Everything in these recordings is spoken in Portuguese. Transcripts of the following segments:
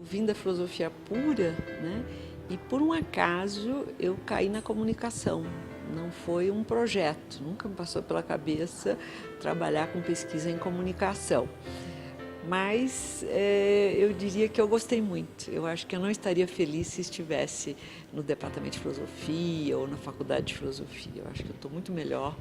Vim da filosofia pura, né? E por um acaso eu caí na comunicação. Não foi um projeto, nunca me passou pela cabeça trabalhar com pesquisa em comunicação. Mas eu diria que eu gostei muito. Eu acho que eu não estaria feliz se estivesse no departamento de filosofia ou na faculdade de filosofia. Eu acho que eu estou muito melhor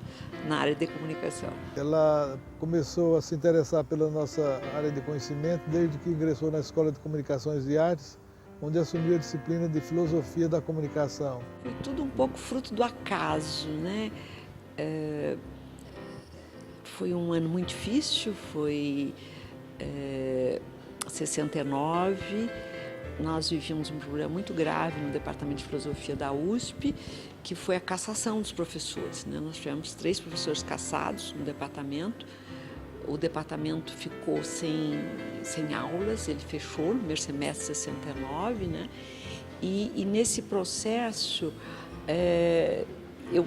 na área de comunicação. Ela começou a se interessar pela nossa área de conhecimento desde que ingressou na Escola de Comunicações e Artes, onde assumiu a disciplina de Filosofia da Comunicação. Foi tudo um pouco fruto do acaso, né? Foi um ano muito difícil, foi 69, nós vivíamos um problema muito grave no departamento de filosofia da USP, que foi a cassação dos professores, né? Nós tivemos 3 professores cassados no departamento. O departamento ficou sem aulas, ele fechou no primeiro semestre de 69, né? E nesse processo eu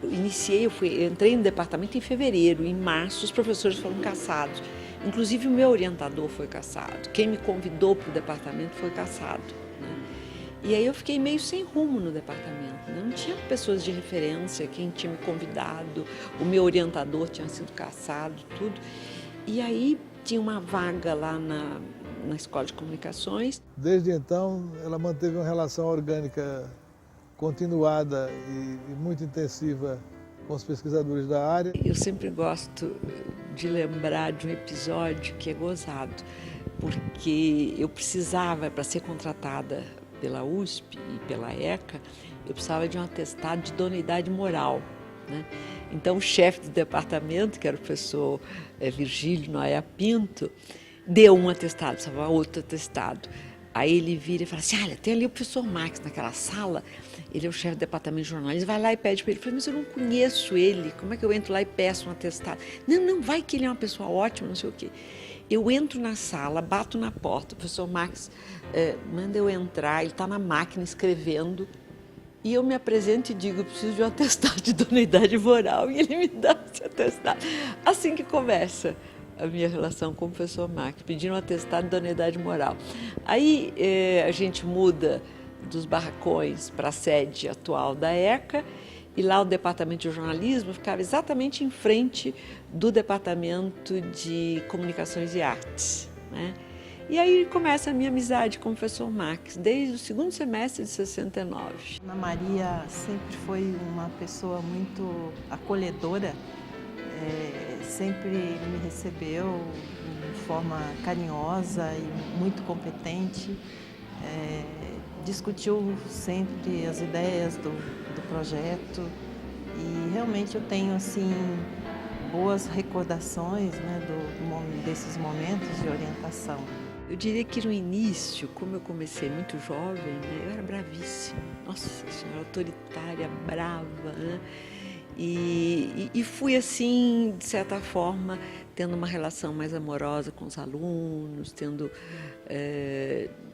entrei no departamento em fevereiro, em março os professores foram cassados. Inclusive o meu orientador foi cassado, quem me convidou para o departamento foi cassado, né? E aí eu fiquei meio sem rumo no departamento, né? Não tinha pessoas de referência, quem tinha me convidado, o meu orientador tinha sido cassado, tudo. E aí tinha uma vaga lá na Escola de Comunicações. Desde então, ela manteve uma relação orgânica continuada e muito intensiva com os pesquisadores da área. Eu sempre gosto de lembrar de um episódio que é gozado, porque eu precisava, para ser contratada pela USP e pela ECA, eu precisava de um atestado de idoneidade moral, né? Então o chefe do departamento, que era o professor Virgílio Noé Pinto, deu um atestado, precisava outro atestado. Aí ele vira e fala assim, olha, tem ali o professor Max naquela sala, ele é o chefe do departamento de jornalismo, vai lá e pede para ele. Eu falei, mas eu não conheço ele, como é que eu entro lá e peço um atestado? Não, vai que ele é uma pessoa ótima, não sei o quê. Eu entro na sala, bato na porta, o professor Max manda eu entrar, ele está na máquina escrevendo, e eu me apresento e digo, eu preciso de um atestado de idoneidade moral, e ele me dá esse atestado. Assim que começa a minha relação com o professor Max, pedindo um atestado de idoneidade moral. Aí a gente muda dos barracões para a sede atual da ECA, e lá o departamento de jornalismo ficava exatamente em frente do departamento de comunicações e artes, né? E aí começa a minha amizade com o professor Max, desde o segundo semestre de 69. Ana Maria sempre foi uma pessoa muito acolhedora, sempre me recebeu de forma carinhosa e muito competente, discutiu sempre as ideias do projeto e realmente eu tenho assim boas recordações, né, desses momentos de orientação. Eu diria que no início, como eu comecei muito jovem, né, eu era bravíssima, nossa senhora, autoritária, brava, né? E fui assim, de certa forma, tendo uma relação mais amorosa com os alunos, tendo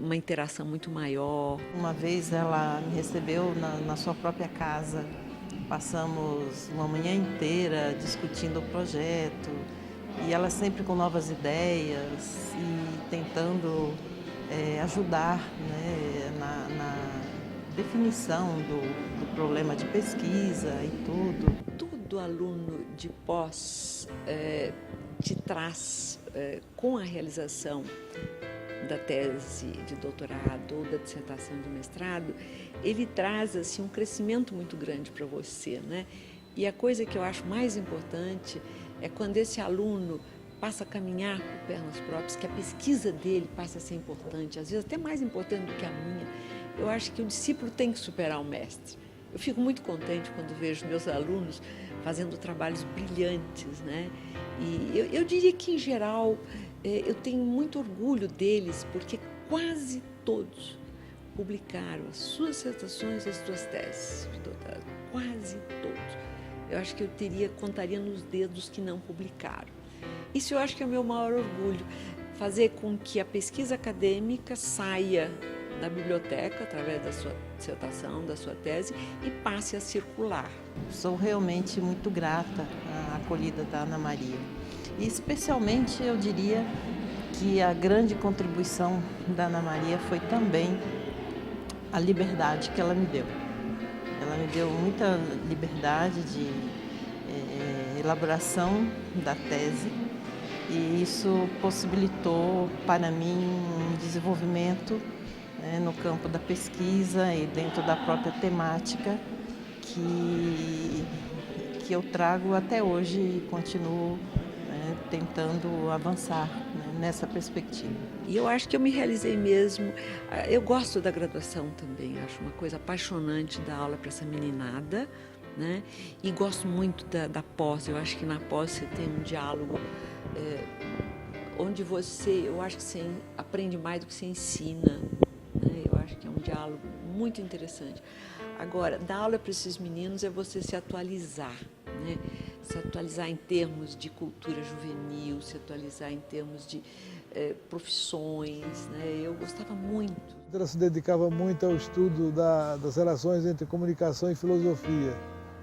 uma interação muito maior. Uma vez ela me recebeu na sua própria casa, passamos uma manhã inteira discutindo o projeto, e ela sempre com novas ideias e tentando ajudar, né, na definição do problema de pesquisa e tudo. Todo aluno de pós te traz, com a realização da tese de doutorado ou da dissertação de mestrado, ele traz assim, um crescimento muito grande para você, né? E a coisa que eu acho mais importante é quando esse aluno passa a caminhar por pernas próprias, que a pesquisa dele passa a ser importante, às vezes até mais importante do que a minha. Eu acho que o discípulo tem que superar o mestre. Eu fico muito contente quando vejo meus alunos fazendo trabalhos brilhantes, né? E eu diria que, em geral, eu tenho muito orgulho deles, porque quase todos publicaram as suas dissertações e as suas teses de doutorado. Quase todos. Eu acho que contaria nos dedos que não publicaram. Isso eu acho que é o meu maior orgulho, fazer com que a pesquisa acadêmica saia da biblioteca, através da sua dissertação, da sua tese, e passe a circular. Sou realmente muito grata à acolhida da Ana Maria. E especialmente, eu diria, que a grande contribuição da Ana Maria foi também a liberdade que ela me deu. Ela me deu muita liberdade de elaboração da tese e isso possibilitou para mim um desenvolvimento no campo da pesquisa e dentro da própria temática que eu trago até hoje e continuo tentando avançar nessa perspectiva. E eu acho que eu me realizei mesmo. Eu gosto da graduação também, acho uma coisa apaixonante dar aula para essa meninada, né? E gosto muito da pós. Eu acho que na pós você tem um diálogo onde eu acho que você aprende mais do que você ensina, né? Eu acho que é um diálogo muito interessante. Agora, dar aula para esses meninos é você se atualizar, né? Se atualizar em termos de cultura juvenil, se atualizar em termos de profissões, né? Eu gostava muito. Ela se dedicava muito ao estudo das relações entre comunicação e filosofia,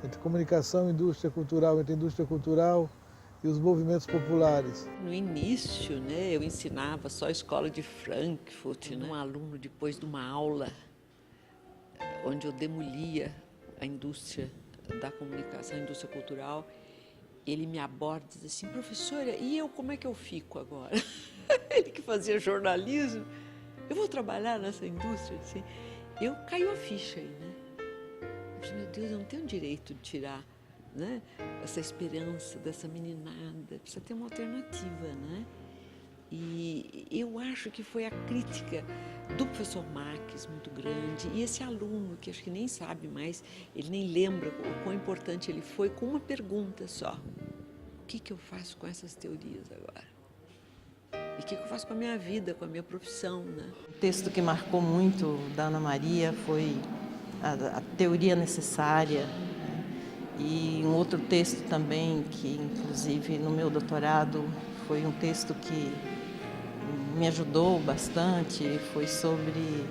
entre comunicação e indústria cultural, entre indústria cultural e os movimentos populares. No início, né, eu ensinava só a escola de Frankfurt, né? Um aluno, depois de uma aula, onde eu demolia a indústria da comunicação, a indústria cultural, ele me aborda e diz assim: professora, e eu como é que eu fico agora? Ele que fazia jornalismo, eu vou trabalhar nessa indústria? Assim, eu caiu a ficha aí, né? Eu falei, meu Deus, eu não tenho direito de tirar, né, essa esperança dessa meninada, precisa ter uma alternativa, né? E eu acho que foi a crítica do professor Marques muito grande, e esse aluno, que acho que nem sabe mais, ele nem lembra o quão importante ele foi, com uma pergunta só: o que eu faço com essas teorias agora? E o que eu faço com a minha vida, com a minha profissão, né? O texto que marcou muito da Ana Maria foi a teoria necessária, né? E um outro texto também, que inclusive no meu doutorado foi um texto que me ajudou bastante, foi sobre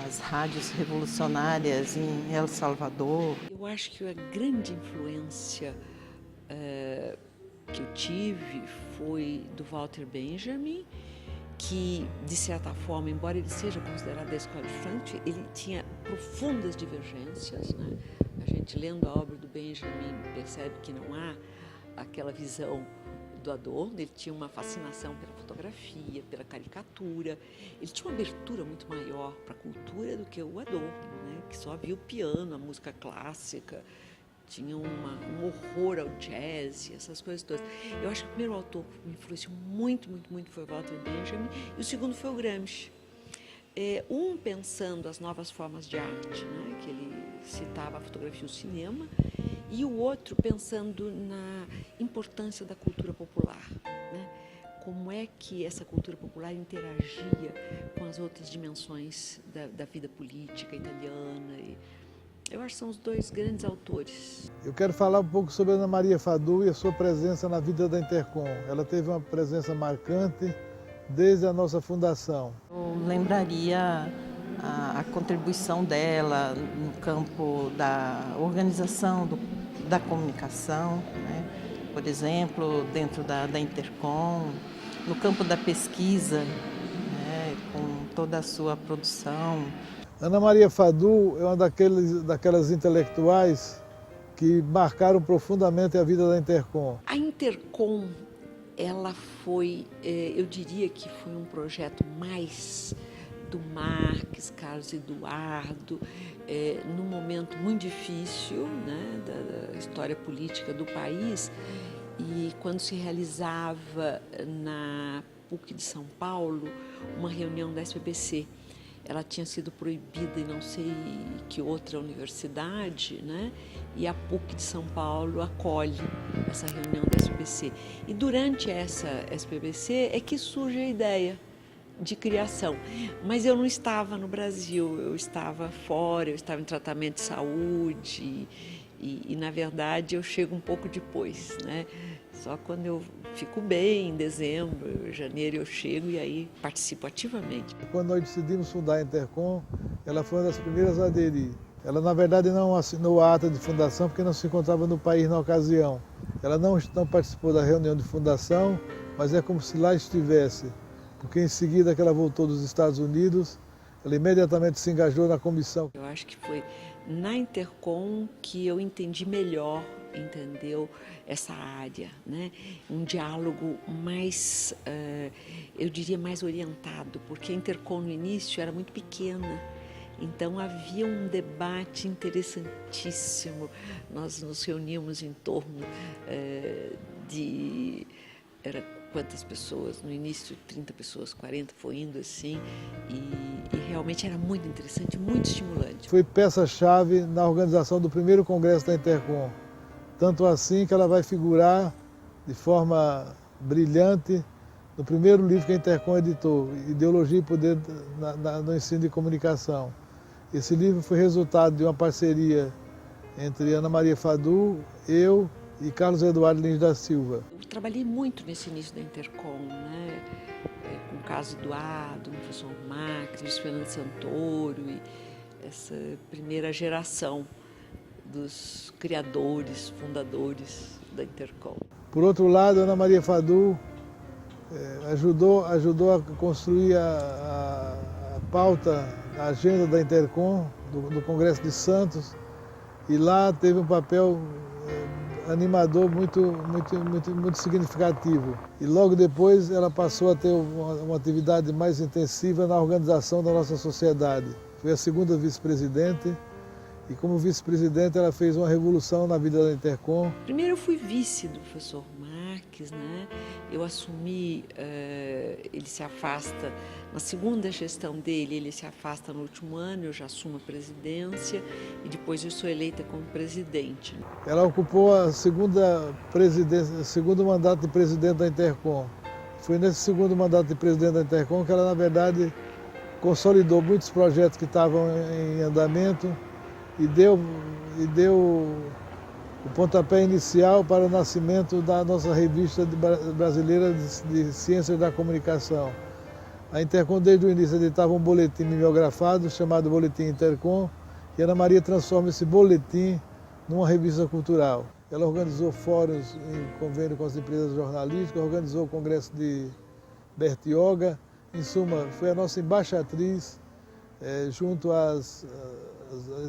as rádios revolucionárias em El Salvador. Eu acho que a grande influência que eu tive foi do Walter Benjamin, que, de certa forma, embora ele seja considerado da escola de Frankfurt, ele tinha profundas divergências, né? A gente, lendo a obra do Benjamin, percebe que não há aquela visão do Adorno. Ele tinha uma fascinação pela fotografia, pela caricatura. Ele tinha uma abertura muito maior para a cultura do que o Adorno, né? Que só via o piano, a música clássica, tinha um horror ao jazz, essas coisas todas. Eu acho que o primeiro autor que me influenciou muito, muito, muito foi o Walter Benjamin, e o segundo foi o Gramsci. Um pensando as novas formas de arte, né, que ele citava a fotografia e o cinema, e o outro pensando na importância da cultura popular, né? Como é que essa cultura popular interagia com as outras dimensões da vida política italiana. Eu acho que são os dois grandes autores. Eu quero falar um pouco sobre Ana Maria Fadu e a sua presença na vida da Intercom. Ela teve uma presença marcante desde a nossa fundação. Eu lembraria a contribuição dela no campo da organização da comunicação, né? Por exemplo, dentro da Intercom, no campo da pesquisa, né? Com toda a sua produção. Ana Maria Fadu é uma daquelas intelectuais que marcaram profundamente a vida da Intercom. A Intercom, ela foi, eu diria que foi um projeto mais do Marques, Carlos Eduardo, num momento muito difícil, né, da história política do país, e quando se realizava na PUC de São Paulo uma reunião da SPBC. Ela tinha sido proibida em não sei que outra universidade, né? E a PUC de São Paulo acolhe essa reunião da SPBC. E durante essa SPBC é que surge a ideia de criação. Mas eu não estava no Brasil, eu estava fora, eu estava em tratamento de saúde e na verdade, eu chego um pouco depois, né? Só quando eu fico bem, em dezembro, janeiro, eu chego e aí participo ativamente. Quando nós decidimos fundar a Intercom, ela foi uma das primeiras a aderir. Ela, na verdade, não assinou a ata de fundação porque não se encontrava no país na ocasião. Ela não participou da reunião de fundação, mas é como se lá estivesse. porque em seguida que ela voltou dos Estados Unidos, ela imediatamente se engajou na comissão. Eu acho que foi na Intercom que eu entendi melhor, entendeu, essa área, né? Um diálogo mais, eu diria, mais orientado, porque a Intercom no início era muito pequena. Então havia um debate interessantíssimo. Nós nos reuníamos em torno de... Era quantas pessoas? No início 30 pessoas, 40, foi indo assim. E realmente era muito interessante, muito estimulante. Foi peça-chave na organização do primeiro congresso da Intercom. Tanto assim que ela vai figurar de forma brilhante no primeiro livro que a Intercom editou, Ideologia e Poder no Ensino de Comunicação. Esse livro foi resultado de uma parceria entre Ana Maria Fadu, eu e Carlos Eduardo Lins da Silva. Eu trabalhei muito nesse início da Intercom, né? Com o Carlos Eduardo, o professor Marques, Luiz Fernando Santoro e essa primeira geração dos criadores, fundadores da Intercom. Por outro lado, Ana Maria Fadu ajudou a construir a pauta, a agenda da Intercom, do Congresso de Santos, e lá teve um papel animador muito significativo. E logo depois ela passou a ter uma atividade mais intensiva na organização da nossa sociedade. Foi a segunda vice-presidente, e como vice-presidente ela fez uma revolução na vida da Intercom. Primeiro eu fui vice do professor Marques, né? Eu assumi, ele se afasta, na segunda gestão dele, ele se afasta no último ano, eu já assumo a presidência e depois eu sou eleita como presidente. Ela ocupou a segunda presidência, o segundo mandato de presidente da Intercom. Foi nesse segundo mandato de presidente da Intercom que ela, na verdade, consolidou muitos projetos que estavam em andamento e deu o pontapé inicial para o nascimento da nossa revista brasileira de Ciências da Comunicação. A Intercom, desde o início, editava um boletim mimeografado chamado Boletim Intercom, e Ana Maria transforma esse boletim numa revista cultural. Ela organizou fóruns em convênio com as empresas jornalísticas, organizou o congresso de Bertioga. Em suma, foi a nossa embaixatriz junto às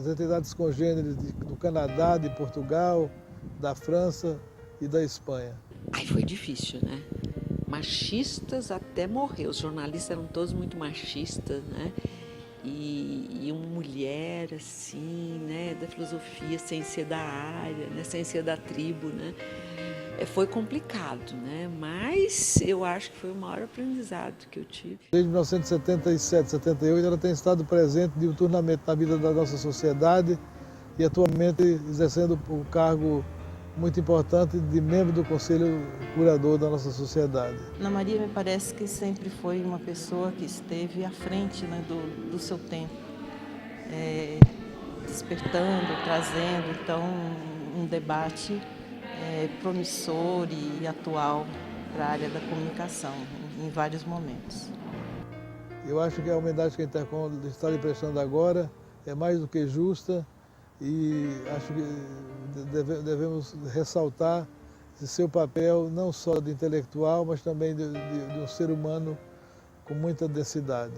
entidades congêneres do Canadá, de Portugal, da França e da Espanha. Aí foi difícil, né? Machistas até morrer, os jornalistas eram todos muito machistas, né? E uma mulher assim, né, da filosofia, sem ser da área, né, sem ser da tribo, né? Foi complicado, né? Mas eu acho que foi o maior aprendizado que eu tive. Desde 1977, 78, ela tem estado presente diuturnamente na vida da nossa sociedade e atualmente exercendo o cargo muito importante de membro do Conselho Curador da nossa sociedade. Ana Maria me parece que sempre foi uma pessoa que esteve à frente, né, do seu tempo, despertando, trazendo então um debate promissor e atual para a área da comunicação, em vários momentos. Eu acho que a homenagem que a Intercom está lhe prestando agora é mais do que justa e acho que devemos ressaltar esse seu papel não só de intelectual, mas também de um ser humano com muita densidade.